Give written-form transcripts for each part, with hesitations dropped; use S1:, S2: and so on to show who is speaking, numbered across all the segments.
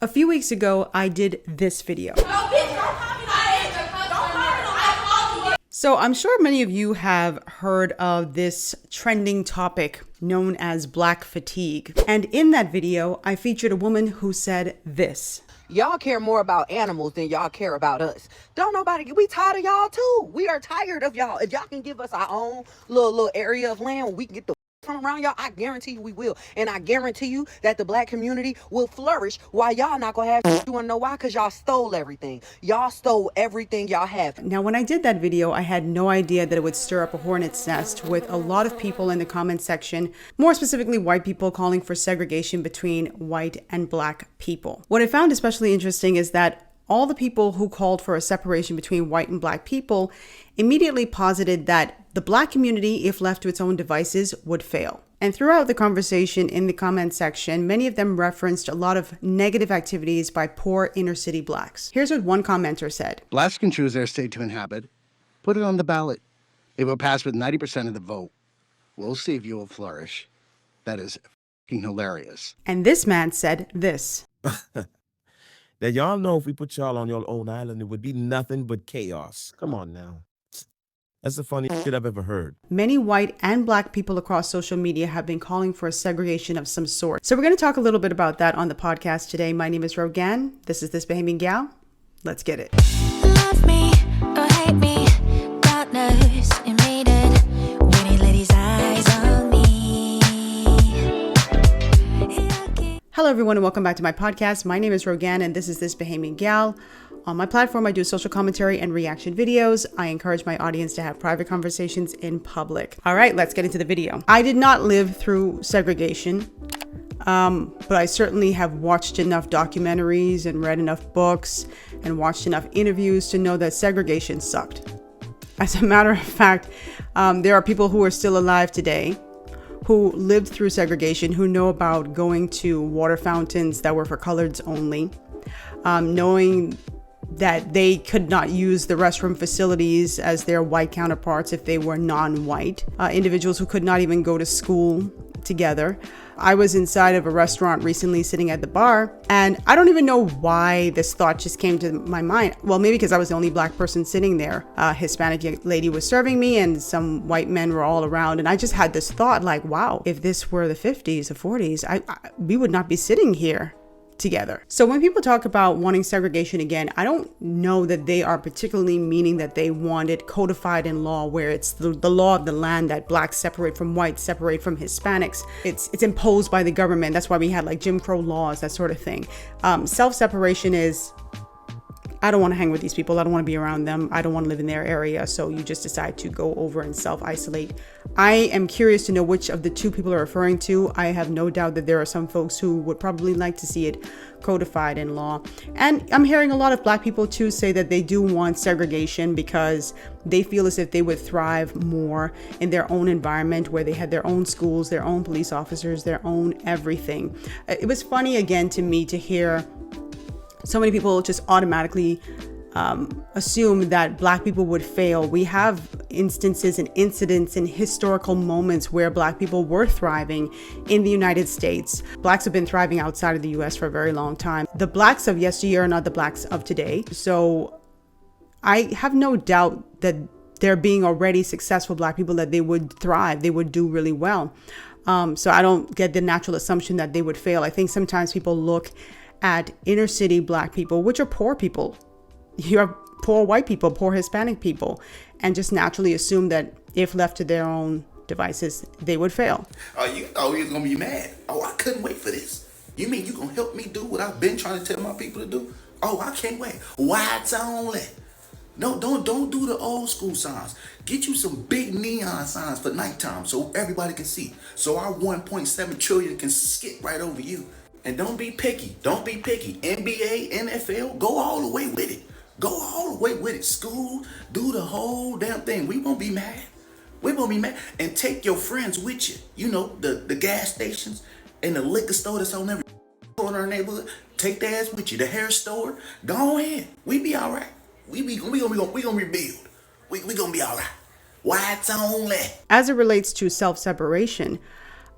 S1: A few weeks ago, I did this video. So I'm sure many of you have heard of this trending topic known as black fatigue. And in that video, I featured a woman who said this.
S2: Y'all care more about animals than y'all care about us. Don't nobody, we tired of y'all too. We are tired of y'all. If y'all can give us our own little area of land where we can get the from around y'all, I guarantee you we will. And I guarantee you that the black community will flourish while y'all not gonna have. You wanna know why? Because y'all stole everything. Y'all stole everything y'all have.
S1: Now, when I did that video, I had no idea that it would stir up a hornet's nest with a lot of people in the comment section, more specifically white people calling for segregation between white and black people. What I found especially interesting is that all the people who called for a separation between white and black people immediately posited that the black community, if left to its own devices, would fail. And throughout the conversation in the comment section, many of them referenced a lot of negative activities by poor inner city blacks. Here's what one commenter said.
S3: Blacks can choose their state to inhabit. Put it on the ballot. It will pass with 90% of the vote. We'll see if you will flourish. That is f***ing hilarious.
S1: And this man said this.
S4: That y'all know if we put y'all on your own island, it would be nothing but chaos. Come on now. That's the funniest shit I've ever heard.
S1: Many white and black people across social media have been calling for a segregation of some sort. So we're going to talk a little bit about that on the podcast today. My name is Rogan. This is This Bahamian Gyal. Let's get it.
S5: Love me or hate me, partners in mated, waiting ladies' eyes on me.
S1: Hello everyone and welcome back to my podcast. My name is Rogan and this is This Bahamian Gyal. On my platform, I do social commentary and reaction videos. I encourage my audience to have private conversations in public. All right, let's get into the video. I did not live through segregation, but I certainly have watched enough documentaries and read enough books and watched enough interviews to know that segregation sucked. As a matter of fact, there are people who are still alive today who lived through segregation, who know about going to water fountains that were for coloreds only, knowing that they could not use the restroom facilities as their white counterparts if they were non-white, individuals who could not even go to school together. I was inside of a restaurant recently sitting at the bar, and I don't even know why this thought just came to my mind. Well, maybe because I was the only black person sitting there. A Hispanic lady was serving me and some white men were all around, and I just had this thought like, wow, if this were the 50s or 40s, we would not be sitting here together. So when people talk about wanting segregation again, I don't know that they are particularly meaning that they want it codified in law, where it's the law of the land that blacks separate from whites, separate from Hispanics. It's imposed by the government. That's why we had like Jim Crow laws, that sort of thing. Self-separation is, I don't want to hang with these people. I don't want to be around them. I don't want to live in their area. So you just decide to go over and self-isolate. I am curious to know which of the two people are referring to. I have no doubt that there are some folks who would probably like to see it codified in law. And I'm hearing a lot of black people too say that they do want segregation because they feel as if they would thrive more in their own environment, where they had their own schools, their own police officers, their own everything. It was funny again to me to hear so many people just automatically assume that black people would fail. We have instances and incidents and historical moments where black people were thriving in the United States. Blacks have been thriving outside of the US for a very long time. The blacks of yesteryear are not the blacks of today. So I have no doubt that there being already successful black people, that they would thrive, they would do really well. So I don't get the natural assumption that they would fail. I think sometimes people look at inner city black people, which are poor people. You have poor white people, poor Hispanic people, and just naturally assume that if left to their own devices, they would fail.
S6: Oh, you thought you was gonna be mad? Oh, I couldn't wait for this. You mean you gonna help me do what I've been trying to tell my people to do? Oh, I can't wait. Whites only. No, don't do the old school signs. Get you some big neon signs for nighttime so everybody can see. So our 1.7 trillion can skip right over you. And don't be picky. Don't be picky. NBA, NFL, go all the way with it. Go all the way with it. School, do the whole damn thing. We won't be mad. We won't be mad. And take your friends with you. You know, the gas stations and the liquor store that's on every corner of our neighborhood. Take their ass with you. The hair store. Go ahead. We be all right. We gonna rebuild. We gonna be all right. Whites only.
S1: As it relates to self-separation,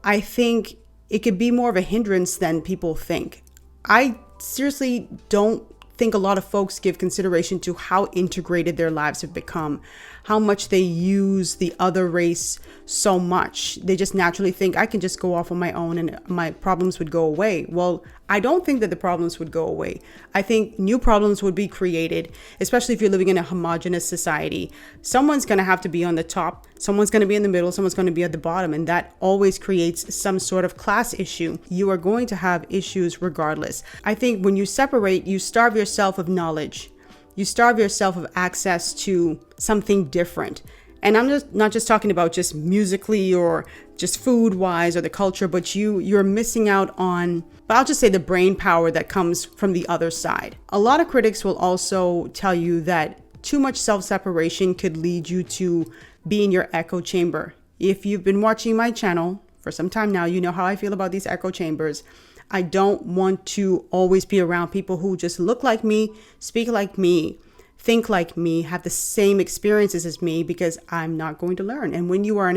S1: I think it could be more of a hindrance than people think. I seriously don't think a lot of folks give consideration to how integrated their lives have become, how much they use the other race so much. They just naturally think I can just go off on my own and my problems would go away. Well, I don't think that the problems would go away. I think new problems would be created, especially if you're living in a homogenous society. Someone's going to have to be on the top, someone's going to be in the middle, someone's going to be at the bottom, and that always creates some sort of class issue. You are going to have issues regardless. I think when you separate, you starve yourself of knowledge. You starve yourself of access to something different. And I'm just not just talking about just musically or just food wise or the culture, but you're missing out on, but I'll just say the brain power that comes from the other side. A lot of critics will also tell you that too much self-separation could lead you to be in your echo chamber. If you've been watching my channel for some time now, you know how I feel about these echo chambers. I don't want to always be around people who just look like me, speak like me, think like me, have the same experiences as me, because I'm not going to learn. And when you are in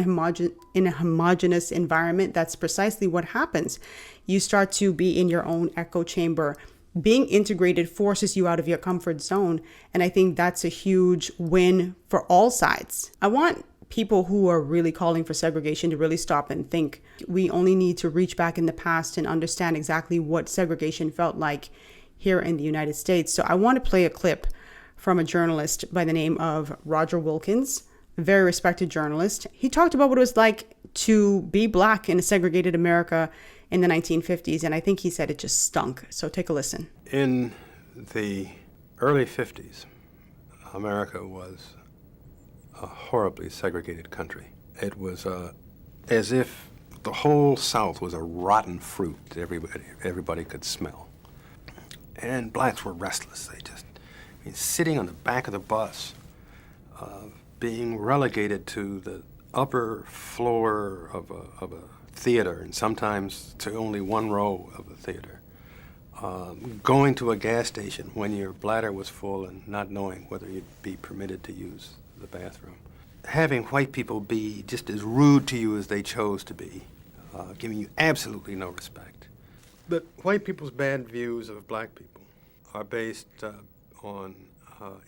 S1: a homogenous environment, that's precisely what happens. You start to be in your own echo chamber. Being integrated forces you out of your comfort zone. And I think that's a huge win for all sides. I want people who are really calling for segregation to really stop and think. We only need to reach back in the past and understand exactly what segregation felt like here in the United States. So I want to play a clip from a journalist by the name of Roger Wilkins, a very respected journalist. He talked about what it was like to be Black in a segregated America in the 1950s, and I think he said it just stunk. So take a listen.
S7: In the early 50s, America was a horribly segregated country. It was as if the whole South was a rotten fruit that everybody could smell. And blacks were restless. Sitting on the back of the bus, being relegated to the upper floor of a theater, and sometimes to only one row of a theater. Going to a gas station when your bladder was full and not knowing whether you'd be permitted to use the bathroom. Having white people be just as rude to you as they chose to be, giving you absolutely no respect. But white people's bad views of black people are based on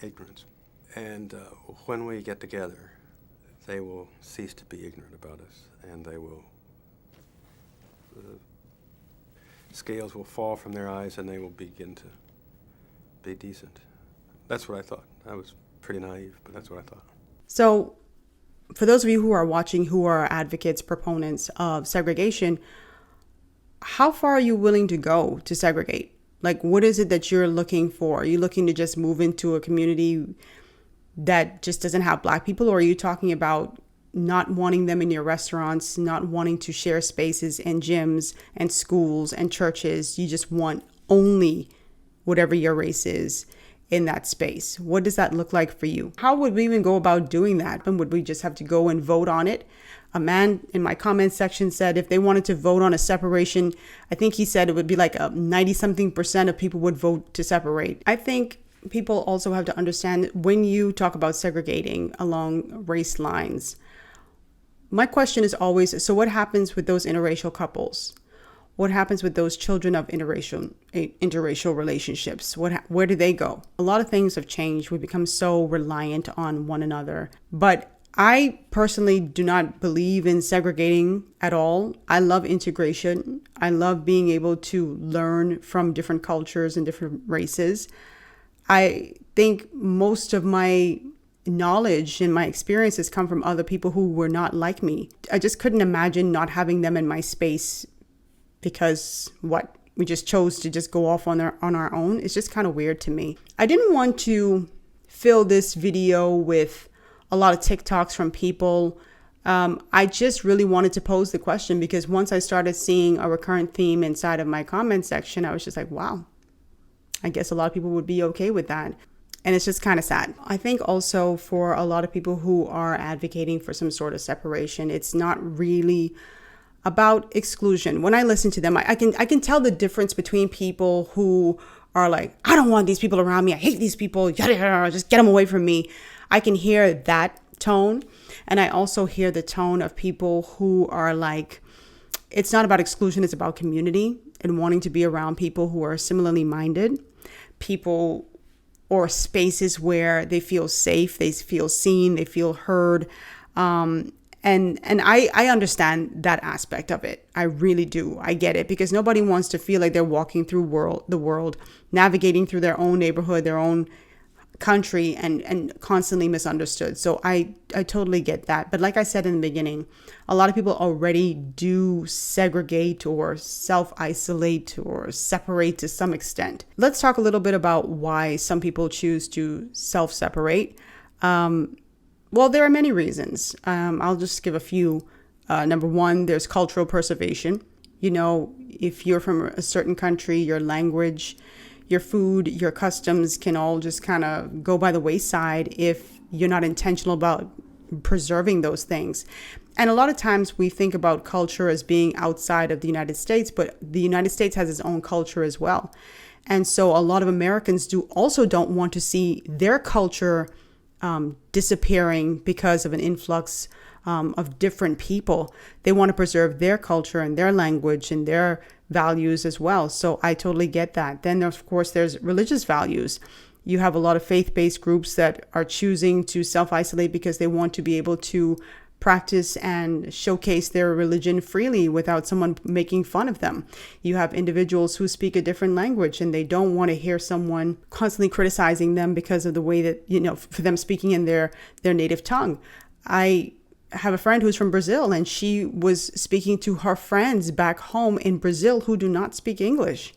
S7: ignorance. And when we get together, they will cease to be ignorant about us, and the scales will fall from their eyes, and they will begin to be decent. That's what I thought. I was pretty naive, but that's what I thought.
S1: So for those of you who are watching, who are advocates, proponents of segregation, how far are you willing to go to segregate? Like, what is it that you're looking for? Are you looking to just move into a community that just doesn't have Black people? Or are you talking about not wanting them in your restaurants, not wanting to share spaces and gyms and schools and churches? You just want only whatever your race is in that space. What does that look like for you? How would we even go about doing that? And would we just have to go and vote on it? A man in my comments section said if they wanted to vote on a separation, I think he said it would be like a 90-something% of people would vote to separate. I think people also have to understand when you talk about segregating along race lines, my question is always, so what happens with those interracial couples? What happens with those children of interracial relationships? Where do they go? A lot of things have changed. We've become so reliant on one another. But I personally do not believe in segregating at all. I love integration. I love being able to learn from different cultures and different races. I think most of my knowledge and my experiences come from other people who were not like me. I just couldn't imagine not having them in my space because we just chose to just go off on our own. It's just kind of weird to me. I didn't want to fill this video with a lot of TikToks from people. I just really wanted to pose the question because once I started seeing a recurrent theme inside of my comment section, I was just like, wow, I guess a lot of people would be okay with that. And it's just kind of sad. I think also for a lot of people who are advocating for some sort of separation, it's not really about exclusion. When I listen to them, I can tell the difference between people who are like, I don't want these people around me. I hate these people. Yada, yada, just get them away from me. I can hear that tone. And I also hear the tone of people who are like, it's not about exclusion, it's about community. and wanting to be around people who are similarly minded, people or spaces where they feel safe, they feel seen, they feel heard. And I understand that aspect of it. I really do. I get it, because nobody wants to feel like they're walking through the world, navigating through their own neighborhood, their own country, and constantly misunderstood. So I totally get that. But like I said in the beginning, a lot of people already do segregate or self-isolate or separate to some extent. Let's talk a little bit about why some people choose to self-separate. Well, there are many reasons. I'll just give a few. Number one, there's cultural preservation. You know, if you're from a certain country, your language, your food, your customs can all just kind of go by the wayside if you're not intentional about preserving those things. And a lot of times we think about culture as being outside of the United States, but the United States has its own culture as well. And so a lot of Americans don't want to see their culture disappearing because of an influx of different people. They want to preserve their culture and their language and their values as well. So I totally get that. Then, of course, there's religious values. You have a lot of faith-based groups that are choosing to self-isolate because they want to be able to practice and showcase their religion freely without someone making fun of them. You have individuals who speak a different language and they don't want to hear someone constantly criticizing them because of the way that, you know, for them speaking in their native tongue. I have a friend who's from Brazil, and she was speaking to her friends back home in Brazil who do not speak English.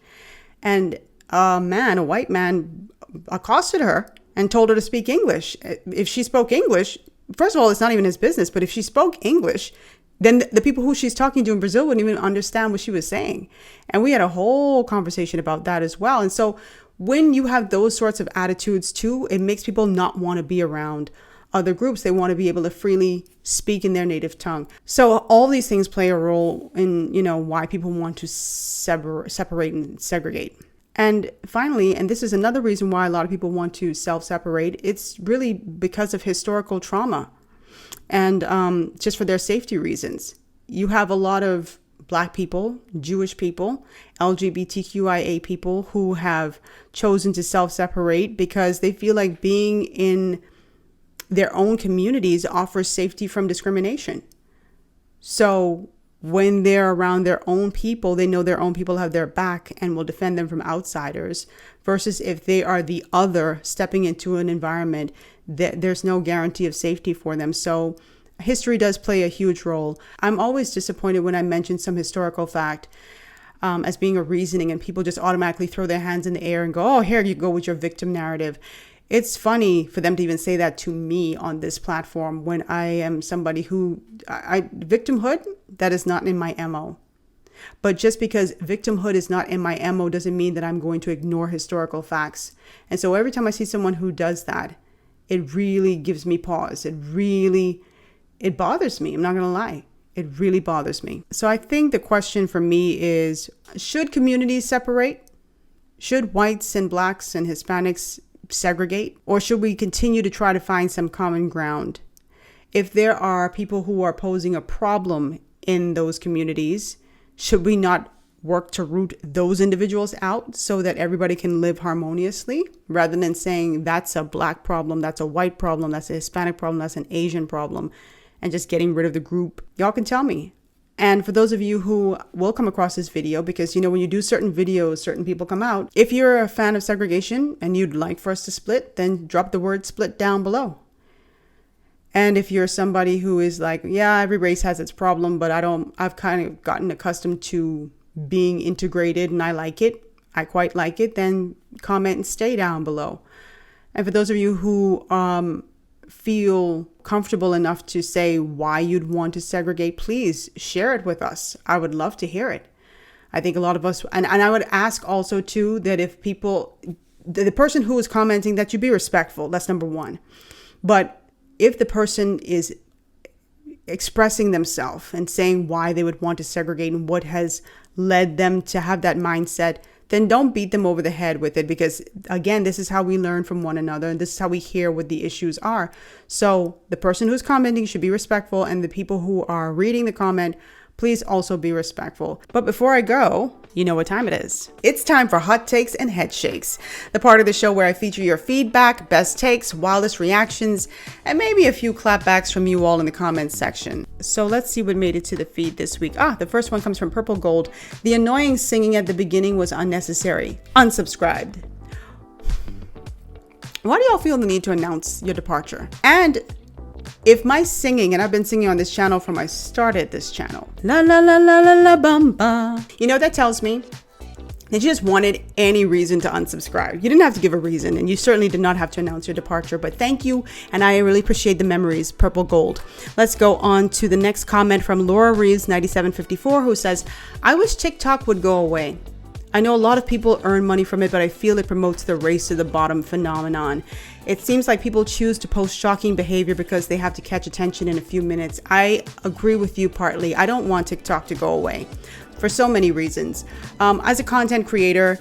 S1: And a white man accosted her and told her to speak English. If she spoke English, first of all, it's not even his business, but if she spoke English, then the people who she's talking to in Brazil wouldn't even understand what she was saying. And we had a whole conversation about that as well. And so when you have those sorts of attitudes too, it makes people not want to be around other groups. They want to be able to freely speak in their native tongue. So all these things play a role in, you know, why people want to separate and segregate. And finally, and this is another reason why a lot of people want to self-separate, it's really because of historical trauma and just for their safety reasons. You have a lot of Black people, Jewish people, LGBTQIA people who have chosen to self-separate because they feel like being in their own communities offers safety from discrimination. So when they're around their own people, they know their own people have their back and will defend them from outsiders, versus if they are the other stepping into an environment that there's no guarantee of safety for them. So history does play a huge role. I'm always disappointed when I mention some historical fact as being a reasoning and people just automatically throw their hands in the air and go, oh, here you go with your victim narrative. It's funny for them to even say that to me on this platform when I am somebody who, victimhood, that is not in my MO. But just because victimhood is not in my MO doesn't mean that I'm going to ignore historical facts. And so every time I see someone who does that, it really gives me pause. It bothers me. I'm not going to lie. It really bothers me. So I think the question for me is, should communities separate? Should whites and Blacks and Hispanics segregate? Or should we continue to try to find some common ground? If there are people who are posing a problem in those communities, should we not work to root those individuals out so that everybody can live harmoniously, rather than saying that's a Black problem, that's a white problem, that's a Hispanic problem, that's an Asian problem, and just getting rid of the group? Y'all can tell me. And for those of you who will come across this video, because, you know, when you do certain videos, certain people come out. If you're a fan of segregation and you'd like for us to split, then drop the word split down below. And if you're somebody who is like, yeah, every race has its problem, but I've kind of gotten accustomed to being integrated and I like it, I quite like it, then comment and stay down below. And for those of you who feel comfortable enough to say why you'd want to segregate, please share it with us. I would love to hear it. I think a lot of us, and I would ask also too, that if people, the person who is commenting, that you be respectful. That's number one. But if the person is expressing themselves and saying why they would want to segregate and what has led them to have that mindset, then don't beat them over the head with it, because again, this is how we learn from one another and this is how we hear what the issues are. So the person who's commenting should be respectful, and the people who are reading the comment, please also be respectful. But before I go, You know what time it is. It's time for Hot Takes and Head Shakes, the part of the show where I feature your feedback, best takes, wildest reactions, and maybe a few clapbacks from you all in the comments section. So let's see what made it to the feed this week. The first one comes from Purple Gold. The annoying singing at the beginning was unnecessary. Unsubscribed. Why do y'all feel the need to announce your departure? And if my singing, and I've been singing on this channel from I started this channel, la la la la la la bamba, you know, that tells me that you just wanted any reason to unsubscribe. You didn't have to give a reason, and you certainly did not have to announce your departure, but thank you, and I really appreciate the memories, Purple Gold. Let's go on to the next comment from Laura Reeves 9754, who says, I wish TikTok would go away. I know a lot of people earn money from it, but I feel it promotes the race to the bottom phenomenon. It seems like people choose to post shocking behavior because they have to catch attention in a few minutes. I agree with you partly. I don't want TikTok to go away for so many reasons. As a content creator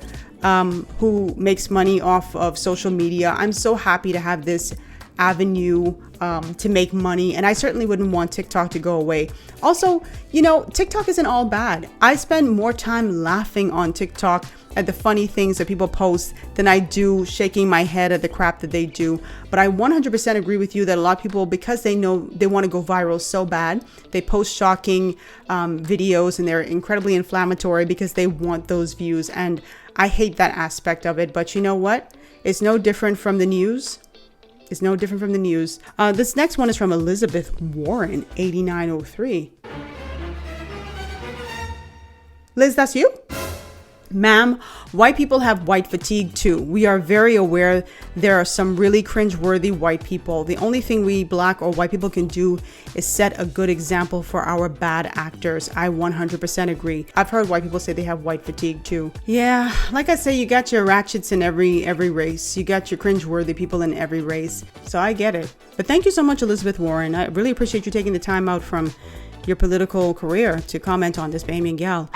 S1: who makes money off of social media, I'm so happy to have this avenue to make money, and I certainly wouldn't want TikTok to go away. Also, you know, TikTok isn't all bad. I spend more time laughing on TikTok at the funny things that people post than I do shaking my head at the crap that they do. But I 100% agree with you that a lot of people, because they know they want to go viral so bad, they post shocking videos, and they're incredibly inflammatory because they want those views. And I hate that aspect of it. But you know what? It's no different from the news. It's no different from the news. This next one is from Elizabeth Warren, 8903. Liz, that's you? Ma'am, white people have white fatigue too. We are very aware there are some really cringe-worthy white people. The only thing we black or white people can do is set a good example for our bad actors. I 100% agree. I've heard white people say they have white fatigue too. Yeah, like I say, you got your ratchets in every race. You got your cringe-worthy people in every race. So I get it. But thank you so much, Elizabeth Warren. I really appreciate you taking the time out from your political career to comment on this Bahamian Gyal.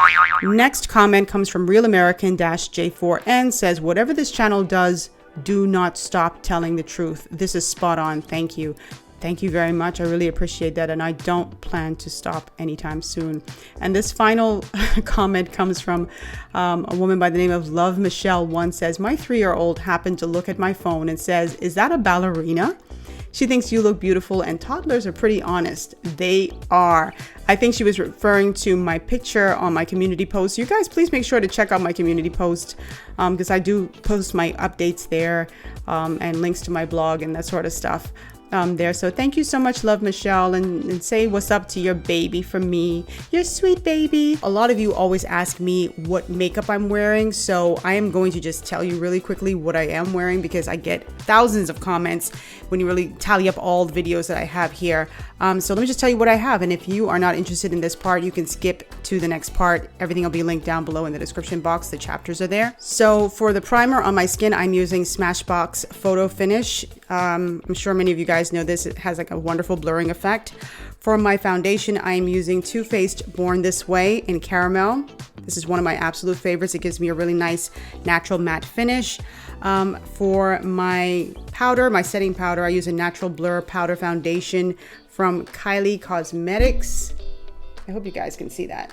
S1: Next comment comes from Real American-J4N, says, whatever this channel does, do not stop telling the truth. This is spot on. Thank you. Thank you very much. I really appreciate that. And I don't plan to stop anytime soon. And this final comment comes from a woman by the name of Love Michelle. One says, my 3-year-old happened to look at my phone and says, is that a ballerina? She thinks you look beautiful, and toddlers are pretty honest. They are. I think she was referring to my picture on my community post. You guys, please make sure to check out my community post because I do post my updates there and links to my blog and that sort of stuff there. So thank you so much, Love Michelle, and say what's up to your baby from me. Your sweet baby. A lot of you always ask me what makeup I'm wearing, so I am going to just tell you really quickly what I am wearing because I get thousands of comments when you really tally up all the videos that I have here. So let me just tell you what I have, and if you are not interested in this part, you can skip to the next part. Everything will be linked down below in the description box. The chapters are there. So for the primer on my skin, I'm using Smashbox Photo Finish. I'm sure many of you guys know this. It has like a wonderful blurring effect. For my foundation, I am using Too Faced Born This Way in Caramel. This is one of my absolute favorites. It gives me a really nice natural matte finish. For my powder, my setting powder, I use a Natural Blur Powder Foundation from Kylie Cosmetics. I hope you guys can see that.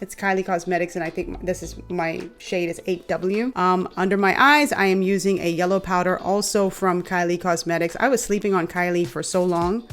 S1: It's Kylie Cosmetics, and I think this is my shade is 8W. Under my eyes, I am using a yellow powder also from Kylie Cosmetics. I was sleeping on Kylie for so long,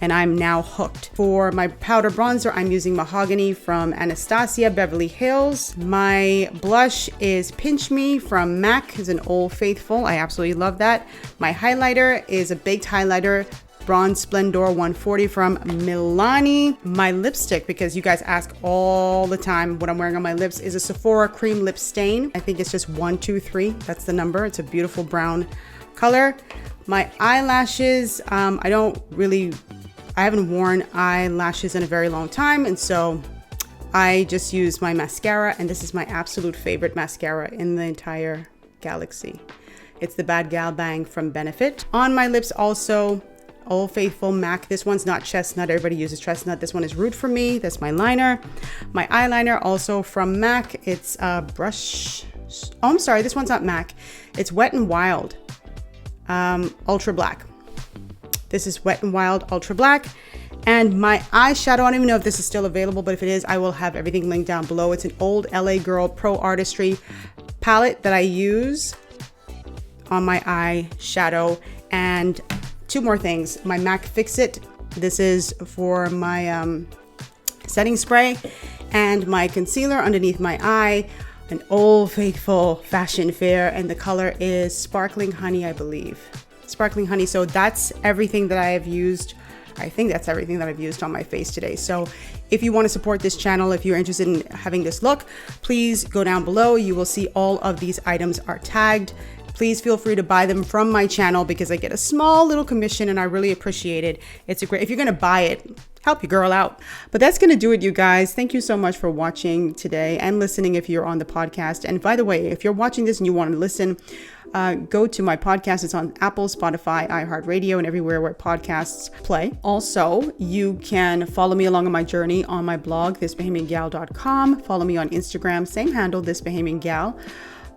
S1: and I'm now hooked. For my powder bronzer, I'm using Mahogany from Anastasia Beverly Hills. My blush is Pinch Me from MAC. It's an Old Faithful. I absolutely love that. My highlighter is a baked highlighter, Bronze Splendor 140 from Milani. My lipstick, because you guys ask all the time what I'm wearing on my lips, is a Sephora Cream Lip Stain. I think it's just 123. That's the number. It's a beautiful brown color. My eyelashes, I haven't worn eyelashes in a very long time, and so I just use my mascara, and this is my absolute favorite mascara in the entire galaxy. It's the Bad Gal Bang from Benefit. On my lips also, Old Faithful MAC. This one's not chestnut. Everybody uses chestnut. This one is Root for me. That's my liner. My eyeliner also from MAC. It's brush. Oh, I'm sorry. This one's not MAC. It's Wet n Wild Ultra Black. This is Wet n Wild Ultra Black. And my eyeshadow, I don't even know if this is still available, but if it is, I will have everything linked down below. It's an old LA Girl Pro Artistry palette that I use on my eyeshadow. And two more things. My MAC Fix-It. This is for my setting spray, and my concealer underneath my eye. An old faithful Fashion Fair, and the color is Sparkling Honey, I believe. Sparkling Honey. So that's everything that I have used. I think that's everything that I've used on my face today. So if you want to support this channel, if you're interested in having this look, please go down below. You will see all of these items are tagged. Please feel free to buy them from my channel because I get a small little commission and I really appreciate it. It's a great, if you're going to buy it, help your girl out. But that's going to do it, you guys. Thank you so much for watching today and listening if you're on the podcast. And by the way, if you're watching this and you want to listen, go to my podcast. It's on Apple, Spotify, iHeartRadio, and everywhere where podcasts play. Also, you can follow me along on my journey on my blog, thisbahamiangal.com. Follow me on Instagram, same handle, thisbahamiangal.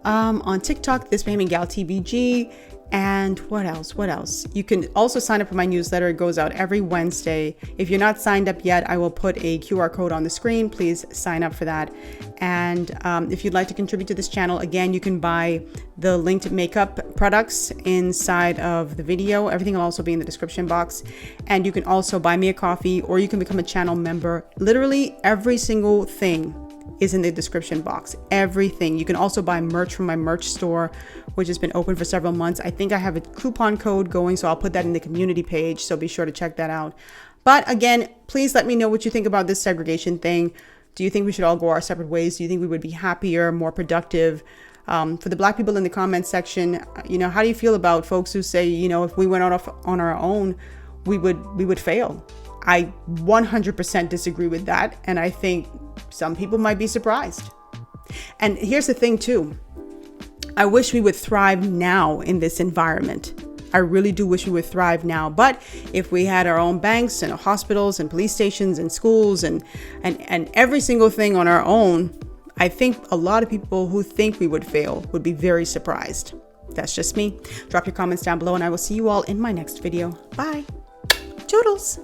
S1: On TikTok, thisbahamiangal TBG. And what else? You can also sign up for my newsletter. It goes out every Wednesday. If you're not signed up yet, I will put a QR code on the screen. Please sign up for that. And if you'd like to contribute to this channel, again, you can buy the linked makeup products inside of the video. Everything will also be in the description box. And you can also buy me a coffee, or you can become a channel member. Literally every single thing is in the description box. Everything. You can also buy merch from my merch store, which has been open for several months. I think I have a coupon code going, so I'll put that in the community page, so be sure to check that out. But again, please let me know what you think about this segregation thing. Do you think we should all go our separate ways? Do you think we would be happier, more productive? For the Black people in the comments section, you know, how do you feel about folks who say, you know, if we went off on our own, we would fail? I 100% disagree with that, and I think some people might be surprised. And here's the thing too. I wish we would thrive now in this environment. I really do wish we would thrive now. But if we had our own banks and hospitals and police stations and schools and every single thing on our own, I think a lot of people who think we would fail would be very surprised. That's just me. Drop your comments down below and I will see you all in my next video. Bye. Toodles.